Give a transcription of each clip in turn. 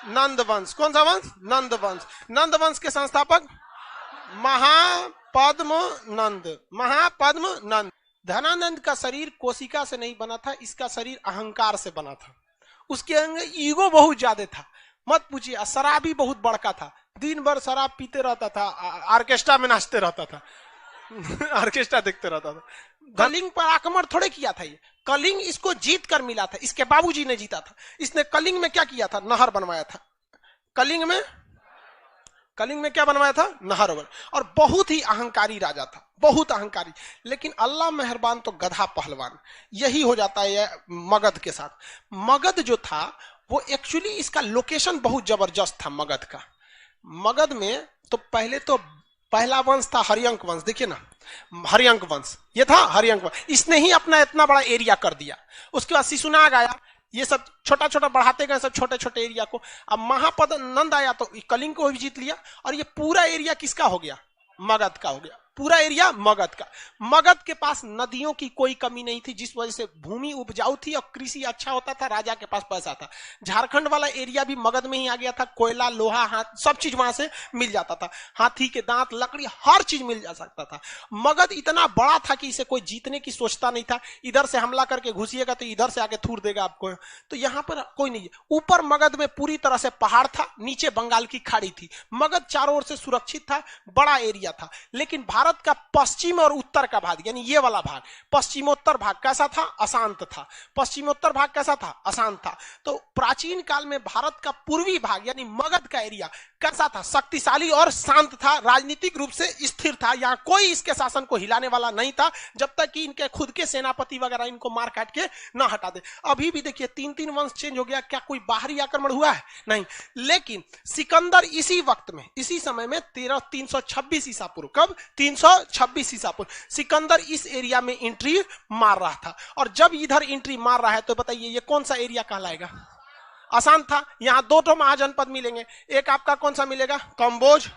नंद वंश। कौन सा वंश? नंद वंश। नंद वंश के संस्थापक महापद्म नंद। महापद्म नंद। धनानंद का शरीर कोशिका से नहीं बना था, इसका शरीर अहंकार से बना था। उसके अंदर ईगो बहुत ज्यादा था, मत पूछिए। शराबी बहुत बड़का था, दिन भर शराब पीते रहता था, ऑर्केस्ट्रा में नाचते रहता था ऑर्केस्ट्रा देखते रहता था। कलिंग पर आक्रमण थोड़े किया था ये, कलिंग इसको जीत कर मिला था, इसके बाबूजी ने जीता था। इसने कलिंग में क्या किया था? नहर बनवाया था। कलिंग में क्या बनवाया था? नहर। और बहुत ही अहंकारी राजा था, बहुत अहंकारी। लेकिन अल्लाह मेहरबान तो गधा पहलवान। यही हो जाता है मगध के साथ। मगध जो था वो एक्चुअली इसका लोकेशन बहुत जबरदस्त था मगध का। मगध में तो पहले तो पहला वंश था हरियंक वंश। देखिए ना, हरियंक वंश ये था, हरियंक वंश। इसने ही अपना इतना बड़ा एरिया कर दिया। उसके बाद शिशुनाग आया, ये सब छोटा छोटा बढ़ाते गए सब छोटे छोटे एरिया को। अब महापद नंद आया तो कलिंग को भी जीत लिया, और ये पूरा एरिया किसका हो गया? मगध का हो गया। पूरा एरिया मगध का। मगध के पास नदियों की कोई कमी नहीं थी, जिस वजह से भूमि उपजाऊ थी और कृषि अच्छा होता था, राजा के पास पैसा था। झारखंड वाला एरिया भी मगध में ही आ गया था। कोयला, लोहा, हाथ, सब चीज वहां से मिल जाता था। हाथी के दांत, लकड़ी, हर चीज मिल जा सकता था। मगध इतना बड़ा था कि इसे कोई जीतने की सोचता नहीं था। इधर से हमला करके घुसिएगा तो इधर से आके थूर देगा आपको, तो यहां पर कोई नहीं है। ऊपर मगध में पूरी तरह से पहाड़ था, नीचे बंगाल की खाड़ी थी। मगध चारों ओर से सुरक्षित था, बड़ा एरिया था। लेकिन भारत का पश्चिम और उत्तर का भाग, यानी ये वाला भाग, पश्चिमोत्तर भाग कैसा था? अशांत था। पश्चिमोत्तर भाग कैसा था? अशांत था। तो प्राचीन काल में भारत का पूर्वी भाग यानी मगध का एरिया कैसा था? शक्तिशाली और शांत था, राजनीतिक रूप से स्थिर था। यहां कोई इसके शासन को हिलाने वाला नहीं था, जब तक कि इनके खुद के सेनापति वगैरह इनको मार काट के ना हटा दे। अभी भी देखिए 3-3 वंश चेंज हो गया, क्या कोई बाहरी आक्रमण हुआ है? नहीं। लेकिन सिकंदर इसी वक्त में, इसी समय में 326 ईसा पूर्व, कब? 326 ईसा पूर्व सिकंदर इस एरिया में एंट्री मार रहा था। और जब इधर एंट्री मार रहा है तो बताइए ये कौन सा एरिया कहलाएगा? आसान था। यहां दो तो महाजनपद मिलेंगे, एक आपका कौन सा मिलेगा? कंबोज,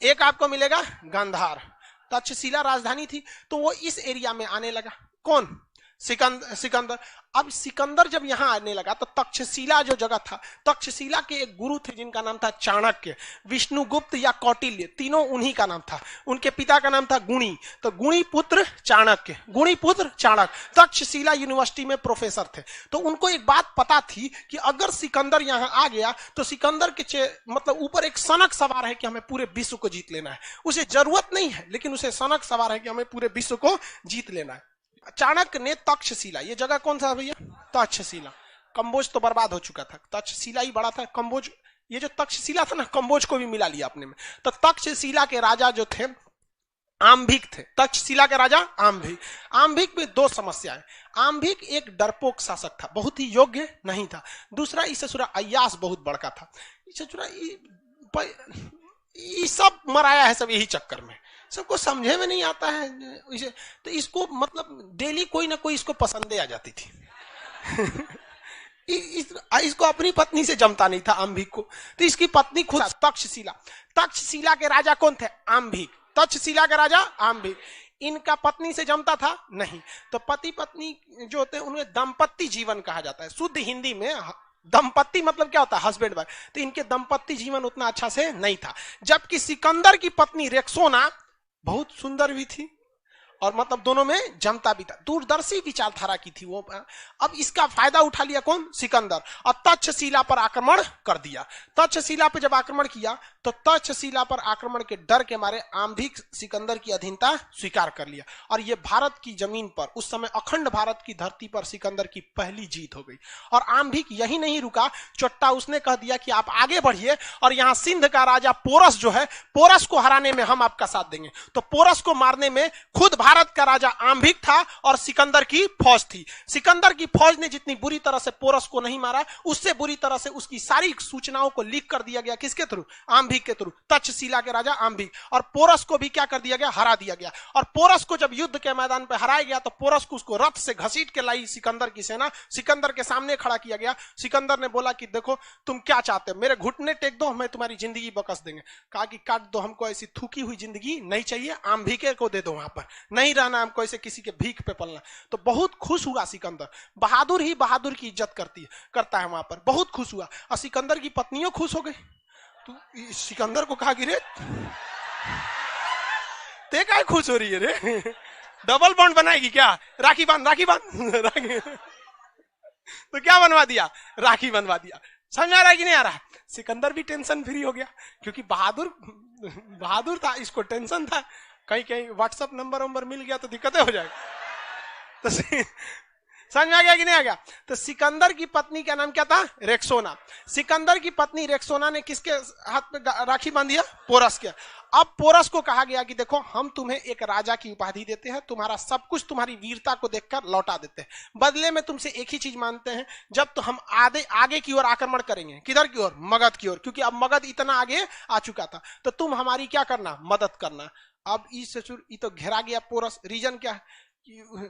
एक आपको मिलेगा गांधार। तक्षशिला राजधानी थी, तो वो इस एरिया में आने लगा। कौन? सिकंदर। अब सिकंदर जब यहां आने लगा तो तक्षशिला जो जगह था, तक्षशिला के एक गुरु थे जिनका नाम था चाणक्य, विष्णुगुप्त या कौटिल्य, तीनों उन्हीं का नाम था। उनके पिता का नाम था गुणी, तो गुणी पुत्र चाणक्य, गुणी पुत्र चाणक्य तक्षशिला यूनिवर्सिटी में प्रोफेसर थे। तो उनको एक बात पता थी कि अगर सिकंदर यहां आ गया तो सिकंदर के मतलब ऊपर एक सनक सवार है कि हमें पूरे विश्व को जीत लेना है। उसे जरूरत नहीं है, लेकिन उसे सनक सवार है कि हमें पूरे विश्व को जीत लेना है। चाणक्य ने तक्षशिला, ये जगह कौन सा है भैया? तक्षशिला। कंबोज तो बर्बाद हो चुका था, तक्षशिला ही बड़ा था। कंबोज, ये जो तक्षशिला था ना, कंबोज को भी मिला लिया अपने में। तो तक्षशिला के राजा जो थे आम्भिक थे। तक्षशिला के राजा आम्भिक। आम्भिक में दो समस्याएं। आम्भिक एक डरपोक शासक था, बहुत ही योग्य नहीं था। दूसरा, इस ससुरा अय्यास बहुत बड़का था। इस ससुरा ये सब मराया है सब यही चक्कर में, सबको समझे में नहीं आता है इसे। तो इसको मतलब डेली कोई ना कोई इसको पसंदे आ जाती थी इसको अपनी पत्नी से जमता नहीं था आम्भिक को, तो इसकी पत्नी खुद तक्षशिला। तक्षशिला के राजा कौन थे? आम्भिक। तक्षशिला के राजा आम्भिक। इनका पत्नी से जमता था नहीं, तो पति पत्नी जो होते हैं उन्हें दाम्पत्य जीवन कहा जाता है। शुद्ध हिंदी में दंपत्ति मतलब क्या होता है? Husband wife. तो इनके दंपत्ति जीवन उतना अच्छा से नहीं था। जबकि सिकंदर की पत्नी रेक्सोना बहुत सुंदर भी थी और मतलब दोनों में जमता भी था, दूरदर्शी विचारधारा की थी वो। अब इसका फायदा उठा लिया कौन? सिकंदर, और तक्षशिला पर आक्रमण कर दिया। तक्षशिला पर जब आक्रमण किया तो तक्षशिला पर आक्रमण के डर के मारे आम्भिक सिकंदर की अधीनता स्वीकार कर लिया, और ये भारत की जमीन पर, उस समय अखंड भारत की धरती पर सिकंदर की पहली जीत हो गई। और आम्भिक यही नहीं रुका, चोट्टा उसने कह दिया कि आप आगे बढ़िए और यहाँ सिंध का राजा पोरस जो है, पोरस को हराने में हम आपका साथ देंगे। तो पोरस को मारने में खुद भारत का राजा आम्भिक था और सिकंदर की फौज थी। सिकंदर की फौज ने जितनी बुरी तरह से पोरस को नहीं मारा, उससे बुरी तरह से उसकी सारी सूचनाओं को लीक कर दिया गया। किसके थ्रू? आम्भिक के थ्रू, तक्षशिला के राजा आम्भिक। और पोरस को भी क्या कर दिया गया? हरा दिया गया। और पोरस को जब युद्ध के मैदान पर हराया गया तो पोरस को उसको रथ से घसीट के लाई सिकंदर की सेना, सिकंदर के सामने खड़ा किया गया। सिकंदर ने बोला कि देखो तुम क्या चाहते हो, मेरे घुटने टेक दो, मैं तुम्हारी जिंदगी बकस देंगे। कहा कि काट दो, हमको ऐसी थूकी हुई जिंदगी नहीं चाहिए, आम्भिके को दे दो वहां पर, नहीं रहना हमको ऐसे किसी के भीख पे पलना। तो बहुत खुश हुआ सिकंदर, बहादुर ही बहादुर की इज्जत करता है वहां पर, बहुत खुश हुआ। और सिकंदर की पत्नियों खुश हो गई। तो सिकंदर को कहा कि रे ते काय खुश हो रही है रे, डबल बॉन्ड बनाएगी क्या, राखी बांध राखी बांध राखी। तो क्या बनवा दिया, राखी बनवा दिया। समझ आ रहा है कि नहीं आ रहा। सिकंदर भी टेंशन फ्री हो गया, क्योंकि बहादुर था, इसको टेंशन था कहीं कहीं व्हाट्सएप नंबर मिल गया तो दिक्कतें हो जाएगी। तो समझ में आ गया कि नहीं आ गया। तो सिकंदर की पत्नी का नाम क्या था, रेक्सोना। सिकंदर की पत्नी रेक्सोना ने किसके हाथ पे राखी बांधी, पोरस के। अब पोरस को कहा गया कि देखो हम तुम्हें एक राजा की उपाधि देते हैं, तुम्हारा सब कुछ तुम्हारी वीरता को देखकर लौटा देते हैं, बदले में तुमसे एक ही चीज मानते हैं, जब तो हम आगे की ओर आक्रमण करेंगे। किधर की ओर, मगध की ओर, क्योंकि अब मगध इतना आगे आ चुका था, तो तुम हमारी क्या करना, मदद करना। अब ये तो घेरा गया पोरस। रीजन क्या है,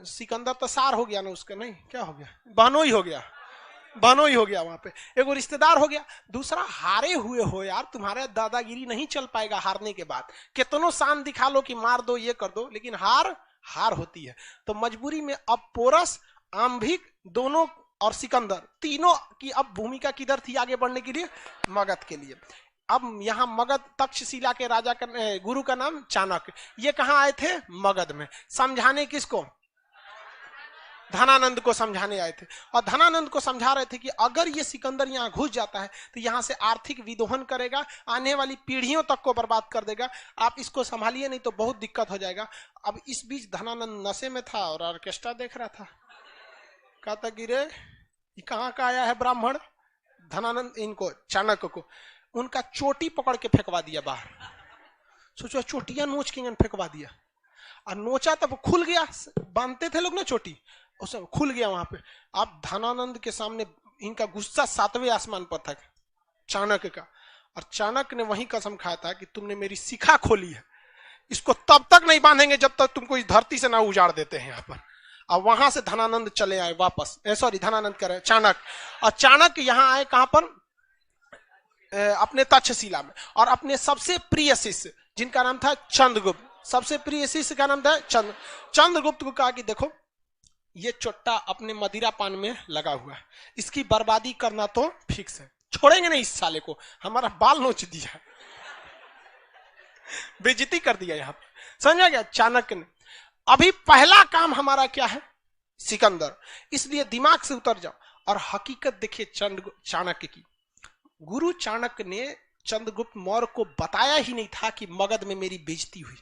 सिकंदर तो सार हो गया ना उसका, नहीं क्या हो गया, बहनोई हो गया, बहनोई हो गया। वहां पे एगो रिश्तेदार हो गया। दूसरा, हारे हुए हो यार, तुम्हारे दादागिरी नहीं चल पाएगा हारने के बाद। कितनों शान दिखा लो कि मार दो ये कर दो, लेकिन हार होती है। तो मजबूरी में अब पोरस, आम्भिक दोनों और सिकंदर तीनों की अब भूमिका किधर थी आगे बढ़ने के लिए, मगध के लिए। अब यहां मगध, तक्षशिला के राजा का गुरु का नाम चाणक्य। ये कहां आए थे, मगध में। समझाने किसको, धनानंद को समझाने आए थे। और धनानंद को समझा रहे थे कि अगर ये सिकंदर यहाँ घुस जाता है तो यहाँ से आर्थिक विदोहन करेगा, आने वाली पीढ़ियों तक को बर्बाद कर देगा, आप इसको संभालिए नहीं तो बहुत दिक्कत हो जाएगा। अब इस बीच धनानंद नशे में था और ऑर्केस्ट्रा देख रहा था। कहता कि रे ये कहाँ का आया है ब्राह्मण। धनानंद इनको, चाणक्य को, उनका चोटी पकड़ के फेंकवा दिया बाहर। सोचो, चोटियां नोच के फेंकवा दिया, और नोचा तब खुल गया। बांधते थे लोग ना चोटी, उसे खुल गया वहां पे। अब धनानंद के सामने इनका गुस्सा 7वें आसमान पर था, चाणक्य का। और चाणक्य ने वही कसम खाया था कि तुमने मेरी शिखा खोली है, इसको तब तक नहीं बांधेंगे जब तक तुमको इस धरती से ना उजाड़ देते हैं यहाँ पर। अब वहां से धनानंद चले आए वापस, सॉरी धनानंद कह रहे, चाणक्य। और चाणक्य यहाँ आए कहां पर, अपने तक्षशिला में। और अपने सबसे प्रिय शिष्य जिनका नाम था चंद्रगुप्त, सबसे प्रिय शिष्य का नाम था चंद्रगुप्त को कहा कि देखो ये चोट्टा अपने मदिरा पान में लगा हुआ है, इसकी बर्बादी करना तो फिक्स है, छोड़ेंगे नहीं इस साले को, हमारा बाल नोच दिया, बेइज्जती कर दिया यहाँ पे। समझ गया चाणक्य ने। अभी पहला काम हमारा क्या है, सिकंदर, इसलिए दिमाग से उतर जाओ और हकीकत देखिए चाणक्य की। गुरु चाणक्य ने चंद्रगुप्त मौर्य को बताया ही नहीं था कि मगध में मेरी बेइज्जती हुई,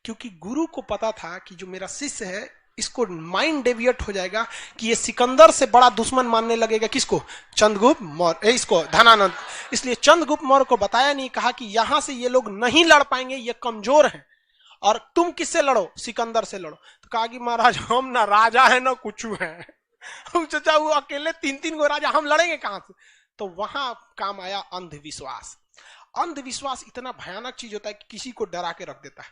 क्योंकि गुरु को पता था कि जो मेरा शिष्य है इसको माइंड डेविएट हो जाएगा कि ये सिकंदर से बड़ा दुश्मन मानने लगेगा किसको, चंद्रगुप्त मौर्य, इसको धनानंद। इसलिए चंद्रगुप्त मौर्य को बताया नहीं, कहा कि यहां से ये लोग नहीं लड़ पाएंगे, ये कमजोर हैं, और तुम किससे लड़ो, सिकंदर से लड़ो। तो कहा कि महाराज हम ना राजा है ना कुछ है, हम चाचा वो अकेले 3-3 गो राजा, हम लड़ेंगे कहां से। तो वहां काम आया अंधविश्वास। अंधविश्वास इतना भयानक चीज होता है कि किसी को डरा के रख देता है।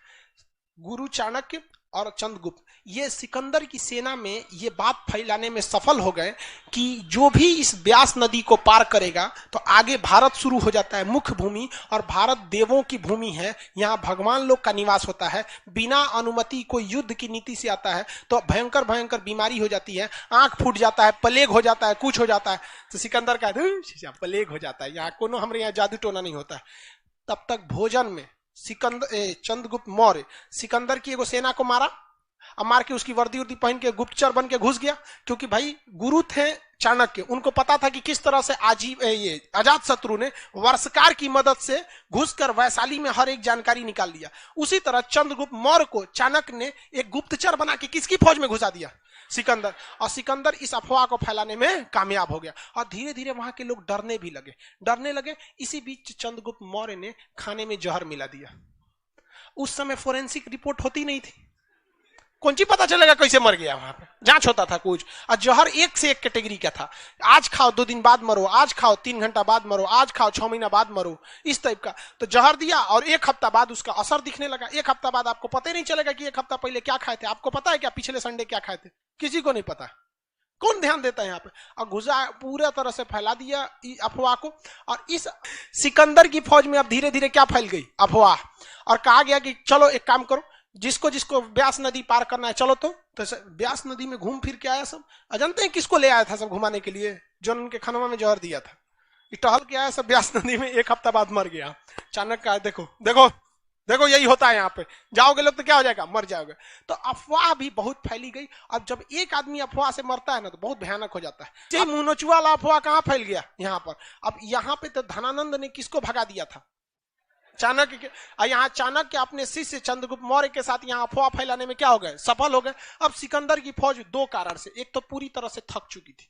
गुरु चाणक्य और चंद्रगुप्त ये सिकंदर की सेना में ये बात फैलाने में सफल हो गए कि जो भी इस व्यास नदी को पार करेगा तो आगे भारत शुरू हो जाता है, मुख्य भूमि, और भारत देवों की भूमि है, यहाँ भगवान लोग का निवास होता है। बिना अनुमति कोई युद्ध की नीति से आता है तो भयंकर भयंकर बीमारी हो जाती है, आंख फूट जाता है, प्लेग हो जाता है, कुछ हो जाता है। तो सिकंदर का प्लेग हो जाता है, यहाँ कोनो हमारे यहाँ जादू टोना नहीं होता है। तब तक भोजन में चंद्रगुप्त मौर्य सिकंदर की एगो सेना को मारा, अब मार के उसकी वर्दी उर्दी पहन के गुप्तचर बन के घुस गया, क्योंकि भाई गुरु थे चाणक्य, उनको पता था कि किस तरह से अजात शत्रु ने वर्षकार की मदद से घुसकर वैशाली में हर एक जानकारी निकाल लिया। उसी तरह चंद्रगुप्त मौर्य को चाणक्य ने एक गुप्तचर बना के किसकी फौज में घुसा दिया, सिकंदर। और सिकंदर इस अफवाह को फैलाने में कामयाब हो गया, और धीरे धीरे वहां के लोग डरने लगे। इसी बीच चंद्रगुप्त मौर्य ने खाने में जहर मिला दिया। उस समय फोरेंसिक रिपोर्ट होती नहीं थी, कौन सी पता चलेगा कैसे मर गया, वहां पे जांच होता था कुछ। और जहर एक से एक कैटेगरी का था, आज खाओ 2 दिन बाद मरो, आज खाओ 3 घंटा बाद मरो, आज खाओ 6 महीना बाद मरो, इस टाइप का। तो जहर दिया और 1 हफ्ता बाद उसका असर दिखने लगा। 1 हफ्ता बाद आपको पता ही नहीं चलेगा कि 1 हफ्ता पहले क्या खाए थे। आपको पता है क्या पिछले संडे क्या खाए थे, किसी को नहीं पता, कौन ध्यान देता है यहाँ पे। और घुसा पूरा तरह से फैला दिया अफवाह को। और इस सिकंदर की फौज में अब धीरे धीरे क्या फैल गई, अफवाह। और कहा गया कि चलो एक काम करो, जिसको जिसको ब्यास नदी पार करना है चलो, तो ब्यास नदी में घूम फिर के आया सब। अजनते हैं किसको ले आया था सब घुमाने के लिए? जो उनके खानवा में जहर दिया था, टहल के आया सब ब्यास नदी में, 1 हफ्ता बाद मर गया। अचानक का देखो देखो देखो, यही होता है यहाँ पे, जाओगे लोग तो क्या हो जाएगा, मर जाओगे। तो अफवाह भी बहुत फैली गई। अब जब एक आदमी अफवाह से मरता है ना तो बहुत भयानक हो जाता है। मुनोचुआ वाला अफवाह कहाँ फैल गया यहाँ पर। अब यहाँ पे तो धनानंद ने किसको भगा दिया था? चाणक्य। यहाँ चाणक्य अपने शिष्य चंद्रगुप्त मौर्य के साथ यहाँ अफवाह फैलाने में क्या हो गए, सफल हो गए। अब सिकंदर की फौज 2 कारण से, एक तो पूरी तरह से थक चुकी थी,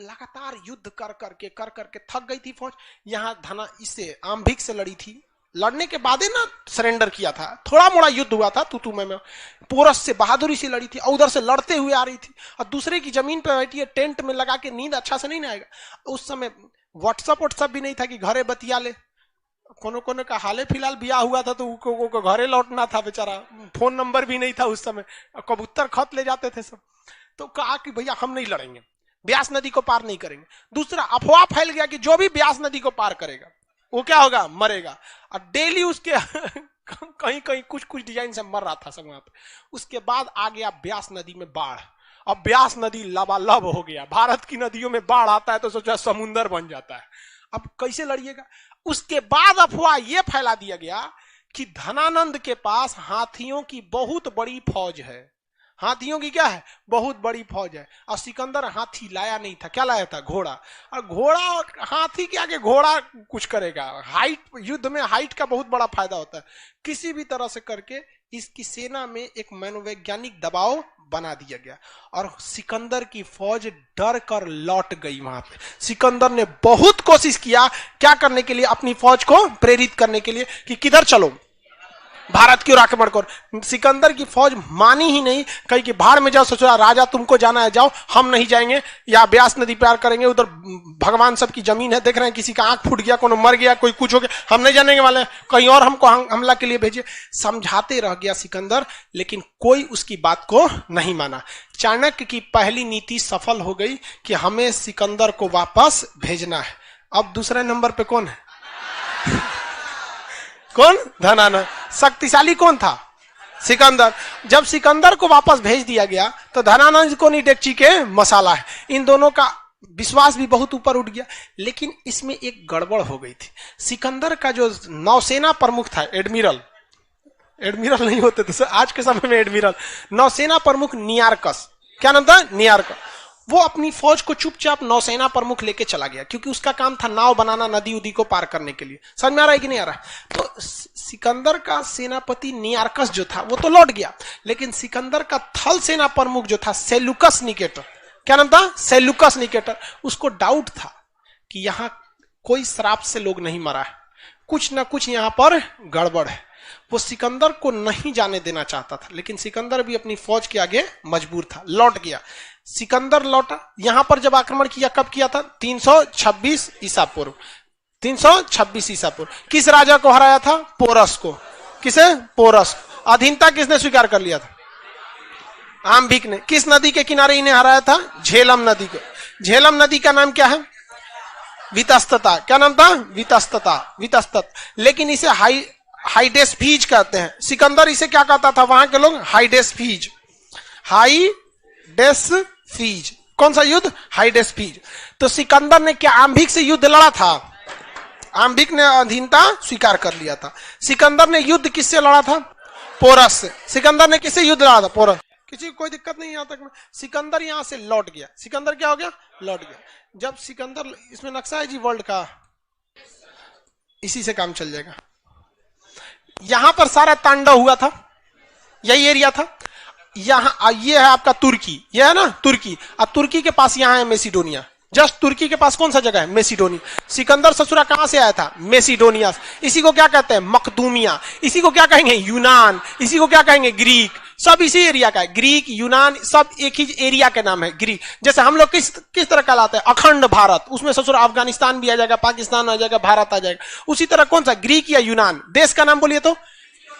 लगातार युद्ध कर करके थक गई थी फौज। यहाँ इससे आम्भिक से लड़ी थी, लड़ने के बाद ही ना सरेंडर किया था, थोड़ा मोड़ा युद्ध हुआ था तू में। पोरस से बहादुरी से लड़ी थी और उधर से लड़ते हुए आ रही थी, और दूसरे की जमीन पे बैठी है, टेंट में लगा के, नींद अच्छा से नहीं ना आएगा। उस समय व्हाट्सएप भी नहीं था कि घरे बतिया ले, कोनो का हाले फिलहाल ब्याह हुआ था तो घरे लौटना था बेचारा, फोन नंबर भी नहीं था उस समय, कबूतर खत ले जाते थे सब। तो कहा कि भैया हम नहीं लड़ेंगे, ब्यास नदी को पार नहीं करेंगे। दूसरा अफवाह फैल गया कि जो भी ब्यास नदी को पार करेगा वो क्या होगा, मरेगा। और डेली उसके कहीं कहीं कुछ डिजाइन से मर रहा था सब वहां पे। उसके बाद आ गया ब्यास नदी में बाढ़। अब ब्यास नदी लबालब हो गया। भारत की नदियों में बाढ़ आता है तो सोचा समुंदर बन जाता है। अब कैसे लड़िएगा। उसके बाद अफवाह यह फैला दिया गया कि धनानंद के पास हाथियों की बहुत बड़ी फौज है। हाथियों की क्या है, बहुत बड़ी फौज है। और सिकंदर हाथी लाया नहीं था, क्या लाया था, घोड़ा। और घोड़ा, हाथी के आगे घोड़ा कुछ करेगा। हाइट, युद्ध में हाइट का बहुत बड़ा फायदा होता है। किसी भी तरह से करके इसकी सेना में एक मनोवैज्ञानिक दबाव बना दिया गया और सिकंदर की फौज डर कर लौट गई। वहां पे सिकंदर ने बहुत कोशिश किया, क्या करने के लिए, अपनी फौज को प्रेरित करने के लिए कि किधर चलो, भारत की ओर आक्रमण करो। सिकंदर की फौज मानी ही नहीं, कहीं कि भाड़ में जाओ, सोचा राजा तुमको जाना है जाओ, हम नहीं जाएंगे, या ब्यास नदी पार करेंगे, उधर भगवान सबकी जमीन है, देख रहे हैं किसी का आंख फूट गया, कोई मर गया, कोई कुछ हो गया, हम नहीं जाने वाले, कहीं और हमको हमला के लिए भेजिए। समझाते रह गया सिकंदर, लेकिन कोई उसकी बात को नहीं माना। चाणक्य की पहली नीति सफल हो गई कि हमें सिकंदर को वापस भेजना है। अब दूसरे नंबर पे कौन है, कौन, धनानंद। शक्तिशाली कौन था, सिकंदर। जब सिकंदर को वापस भेज दिया गया तो धनानंद को नहीं डेगची के मसाला है। इन दोनों का विश्वास भी बहुत ऊपर उठ गया। लेकिन इसमें एक गड़बड़ हो गई थी। सिकंदर का जो नौसेना प्रमुख था, एडमिरल नहीं होते थे आज के समय में, एडमिरल, नौसेना प्रमुख नियारकस, क्या नाम था, नियारकस, वो अपनी फौज को चुपचाप नौसेना प्रमुख लेके चला गया, क्योंकि उसका काम था नाव बनाना नदी उदी को पार करने के लिए। समझ में आ रहा है कि नहीं आ रहा। तो सिकंदर का सेनापति नियारकस जो था वो तो लौट गया, लेकिन सिकंदर का थल सेना प्रमुख जो था सेलुकस निकेटर, क्या नाम था, सेलुकस निकेटर, उसको डाउट था कि यहां कोई श्राप से लोग नहीं मरा है, कुछ ना कुछ यहां पर गड़बड़ है। वो सिकंदर को नहीं जाने देना चाहता था, लेकिन सिकंदर भी अपनी फौज के आगे मजबूर था, लौट गया। सिकंदर लौटा, यहां पर जब आक्रमण किया, कब किया था, 326 ईसा पूर्व, 326 ईसा पूर्व। किस राजा को हराया था, पोरस को। किसे, पोरस। अधीनता किसने स्वीकार कर लिया था, आम्भिक ने। किस नदी के किनारे इन्हें हराया था, झेलम नदी को। झेलम नदी का नाम क्या है, वितस्तता। क्या नाम था, वितस्तत। लेकिन इसे हाइडेस्फीज कहते हैं। सिकंदर इसे क्या कहता था वहां के लोग, हाइडेस्फीज। हाइडेस्फीज, कौन सा युद्ध, हाइडेस्फीज। तो सिकंदर ने क्या आम्भिक से युद्ध लड़ा था, आम्भिक ने अधीनता स्वीकार कर लिया था। सिकंदर ने युद्ध किससे लड़ा था, पोरस से। सिकंदर ने किससे युद्ध लड़ा था, पोरस। किसी को कोई दिक्कत नहीं, यहां तक में सिकंदर यहां से लौट गया। सिकंदर क्या हो गया, लौट गया। जब सिकंदर, इसमें नक्शा है जी वर्ल्ड का, इसी से काम चल जाएगा। यहां पर सारा तांडव हुआ था, यही एरिया था। यहां ये है आपका तुर्की, ये है ना तुर्की, और तुर्की के पास यहां है मेसिडोनिया। जस्ट तुर्की के पास कौन सा जगह है, मेसिडोनिया। सिकंदर ससुरा कहां से आया था, मेसिडोनिया। इसी को क्या कहते हैं, मकदूमिया। इसी को क्या कहेंगे, यूनान। इसी को क्या कहेंगे, ग्रीक। सब इसी एरिया का है, ग्रीक, यूनान, सब एक ही एरिया के नाम है, ग्रीक। जैसे हम लोग किस तरह कहलाते हैं, अखंड भारत, उसमें ससुरा अफगानिस्तान भी आ जाएगा, पाकिस्तान आ जाएगा, भारत आ जाएगा। उसी तरह कौन सा, ग्रीक या यूनान। देश का नाम बोलिए तो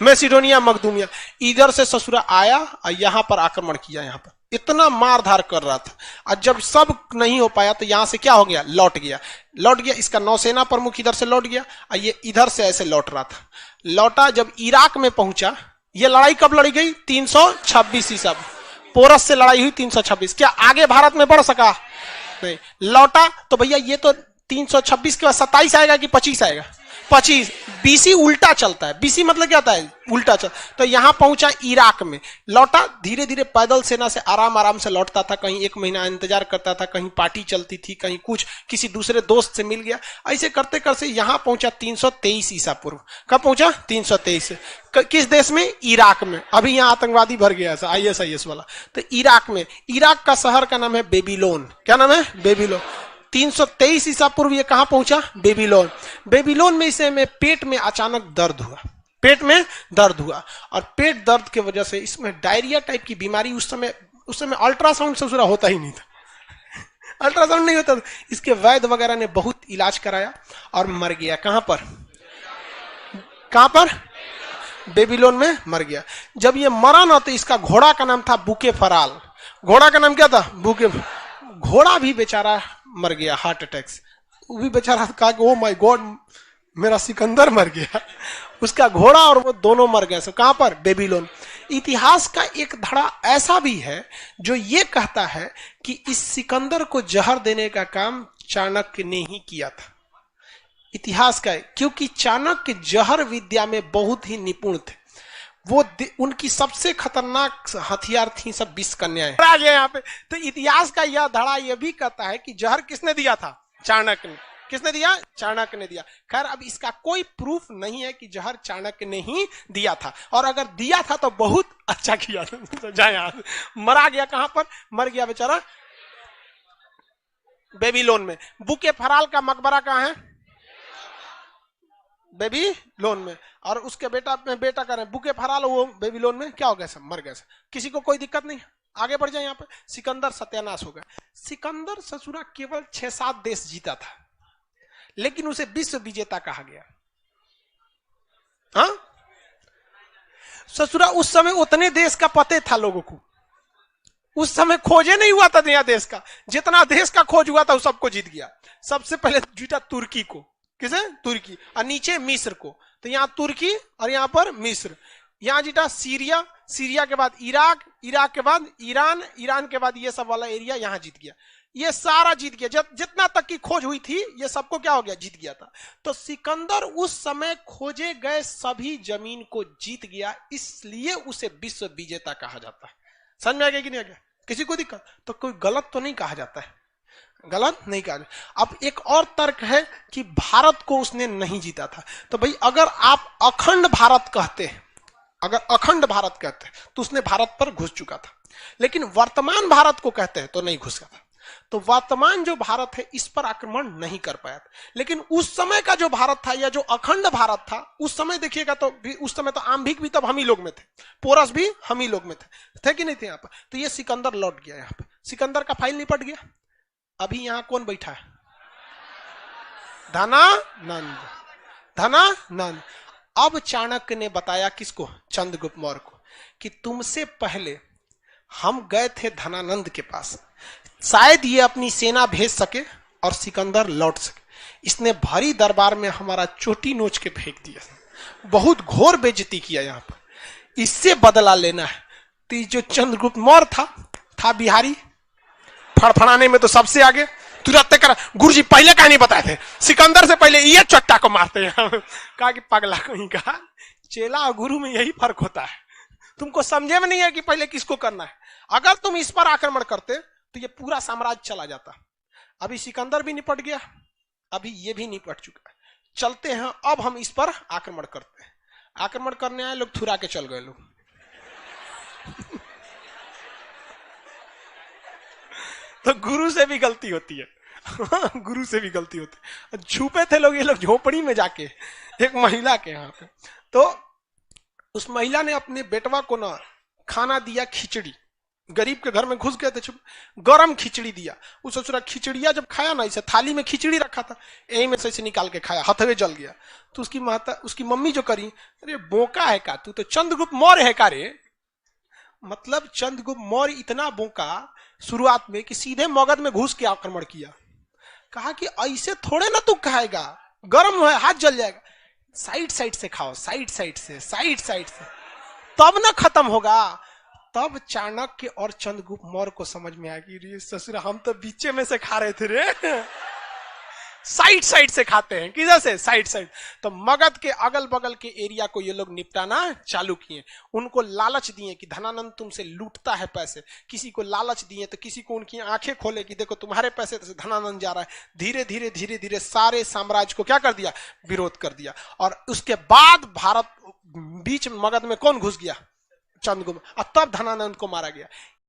मेसिडोनिया, मकदूमिया। इधर से ससुरा आया और यहां पर आक्रमण किया। यहां पर इतना मारधार कर रहा था, और जब सब नहीं हो पाया तो यहां से क्या हो गया, लौट गया। इसका नौसेना प्रमुख इधर से लौट गया, और ये इधर से ऐसे लौट रहा था। लौटा, जब इराक में पहुंचा, ये लड़ाई कब लड़ी गई? 326 ईसा। पोरस से लड़ाई हुई 326। क्या आगे भारत में बढ़ सका? नहीं। लौटा तो भैया ये तो 326 के बाद 27 आएगा कि 25 आएगा? 25। बीसी उल्टा चलता है। बीसी मतलब क्या होता है? उल्टा चल। तो यहां पहुंचा इराक में, लौटा धीरे धीरे पैदल सेना से आराम आराम से लौटता था, कहीं 1 महीना इंतजार करता था, कहीं पार्टी चलती थी, कहीं कुछ, किसी दूसरे दोस्त से मिल गया, ऐसे करते करते यहां पहुंचा 323 ईसा पूर्व। कब पहुंचा? 323। किस देश में? इराक में। अभी यहां आतंकवादी भर गया है ISIS वाला। तो इराक में, इराक का शहर का नाम है बेबीलोन। क्या नाम है? बेबीलोन। 323 ईसा पूर्व ये कहां पहुंचा? बेबीलोन। बेबीलोन में इसे में पेट में अचानक दर्द हुआ, पेट में दर्द हुआ, और पेट दर्द की वजह से इसमें डायरिया टाइप की बीमारी, उस समय अल्ट्रासाउंड ससुरा होता ही नहीं था, अल्ट्रासाउंड नहीं होता था। इसके वैद्य वगैरह ने बहुत इलाज कराया और मर गया। कहां पर? कहां पर? बेबीलोन में मर गया। जब ये मरा ना तो इसका घोड़ा का नाम था बुके फराल। घोड़ा का नाम क्या था? बुके। घोड़ा भी बेचारा मर गया हार्ट अटैक से। वो भी बेचारा कहा कि ओ माय गॉड मेरा सिकंदर मर गया। उसका घोड़ा और वो दोनों मर गए। कहां पर? बेबीलोन। इतिहास का एक धड़ा ऐसा भी है जो ये कहता है कि इस सिकंदर को जहर देने का काम चाणक्य ने ही किया था। इतिहास का है, क्योंकि चाणक्य जहर विद्या में बहुत ही निपुण थे। वो उनकी सबसे खतरनाक हथियार थी सब 20 कन्याएं। यहाँ पे तो इतिहास का यह धड़ा यह भी कहता है कि जहर किसने दिया था? चाणक्य ने। किसने दिया? चाणक्य ने दिया। खैर अब इसका कोई प्रूफ नहीं है कि जहर चाणक्य ने ही दिया था, और अगर दिया था तो बहुत अच्छा किया था। मरा गया। कहां पर मर गया बेचारा? बेबीलोन में। बुके फराल का मकबरा कहां है? बेबीलोन में। और उसके बेटा कर रहे हैं बुके फराल, वो बेबीलोन में क्या हो गया? सब मर गए। किसी को कोई दिक्कत नहीं। आगे बढ़ जाए। यहाँ पे सिकंदर सत्यानाश हो गया। सिकंदर ससुरा केवल 6-7 देश जीता था, लेकिन उसे विश्व विजेता कहा गया। हाँ ससुरा उस समय उतने देश का पते था लोगों को। उस समय खोजे नहीं हुआ था नया देश का। जितना देश का खोज हुआ था वो सबको जीत गया। सबसे पहले जीता तुर्की को। किसे? तुर्की। और नीचे मिस्र को। तो यहां तुर्की और यहां पर मिस्र। यहां जीता सीरिया, सीरिया के बाद इराक, इराक के बाद ईरान, ईरान के बाद ये सब वाला एरिया यहां जीत गया। ये सारा जीत गया। जितना तक की खोज हुई थी ये सबको क्या हो गया? जीत गया था। तो सिकंदर उस समय खोजे गए सभी जमीन को जीत गया, इसलिए उसे विश्व विजेता कहा जाता है। समझ में आ गया कि नहीं आ गया? किसी को दिक्कत? तो कोई गलत तो नहीं कहा जाता है, गलत नहीं कहा। अब एक और तर्क है कि भारत को उसने नहीं जीता था। तो भाई अगर आप अखंड भारत कहते हैं, अगर अखंड भारत कहते हैं तो उसने भारत पर घुस चुका था, लेकिन वर्तमान भारत को कहते हैं तो नहीं घुसा था। तो वर्तमान जो भारत है इस पर आक्रमण नहीं कर पाया था। लेकिन उस समय का जो भारत था या जो अखंड भारत था, उस समय देखिएगा तो उस समय तो आम्भिक भी तब हम ही लोग में थे, पोरस भी हम ही लोग में थे कि नहीं थे यहाँ पर। तो ये सिकंदर लौट गया। यहाँ पे सिकंदर का फाइल निपट गया। अभी यहां कौन बैठा है? धनानंद। धनानंद। अब चाणक्य ने बताया किसको? चंद्रगुप्त मौर्य को, कि तुमसे पहले हम गए थे धनानंद के पास, शायद ये अपनी सेना भेज सके और सिकंदर लौट सके। इसने भारी दरबार में हमारा चोटी नोच के फेंक दिया, बहुत घोर बेइज्जती किया। यहां पर इससे बदला लेना है। तो जो चंद्रगुप्त मौर्य था बिहारी, फड़फड़ाने में तो सबसे आगे। तुरंत कर गुरुजी पहले कहा नहीं बताए थे, सिकंदर से पहले ये चट्टा को मारते हैं। कहा कि पगला कहीं का, चेला और गुरु में यही फर्क होता है। तुमको समझे में नहीं है कि पहले किसको करना है। अगर तुम इस पर आक्रमण करते तो ये पूरा साम्राज्य चला जाता। अभी सिकंदर भी निपट गया, अभी ये भी निपट चुका है। चलते हैं अब हम इस पर आक्रमण करते हैं। आक्रमण करने आए लोग, थुरा के चल गए लोग। तो गुरु से भी गलती होती है। गुरु से भी गलती होती है। छुपे थे लोग, ये लोग झोपड़ी में जाके एक महिला के यहाँ पे, तो उस महिला ने अपने बेटवा को ना खाना दिया, खिचड़ी। गरीब के घर में घुस गए थे, छुप गरम खिचड़ी दिया। उस ससुरा खिचड़िया जब खाया ना, इसे थाली में खिचड़ी रखा था, यही में से निकाल के खाया, हथवे जल गया। तो उसकी मम्मी जो करी, अरे बोका है का तू, तो चंद्रगुप्त मौर्य है का रे। मतलब चंद्रगुप्त मौर्य इतना बोका शुरुआत में कि सीधे मगध में घुस के आक्रमण किया। कहा कि ऐसे थोड़े ना तू खाएगा, गर्म है, हाथ जल जाएगा, साइड साइड से खाओ, साइड साइड से। तब ना खत्म होगा। तब चाणक्य और चंद्रगुप्त मौर्य को समझ में आया कि रे ससुर हम तो बीचे में से खा रहे थे रे, साइड साइड से खाते हैं। किधर से? Side side. तो मगध के अगल बगल के एरिया को ये लोग निपटाना चालू किए। उनको लालच दिए कि धनानंद तुमसे लूटता है पैसे, किसी को लालच दिए तो किसी को उनकी आंखें खोले कि देखो तुम्हारे पैसे से धनानंद जा रहा है। धीरे धीरे धीरे धीरे सारे साम्राज्य को क्या कर दिया? विरोध कर दिया। और उसके बाद भारत बीच में मगध में कौन घुस गया? चंद्रगुप्त। और तब धनानंद को मारा गया।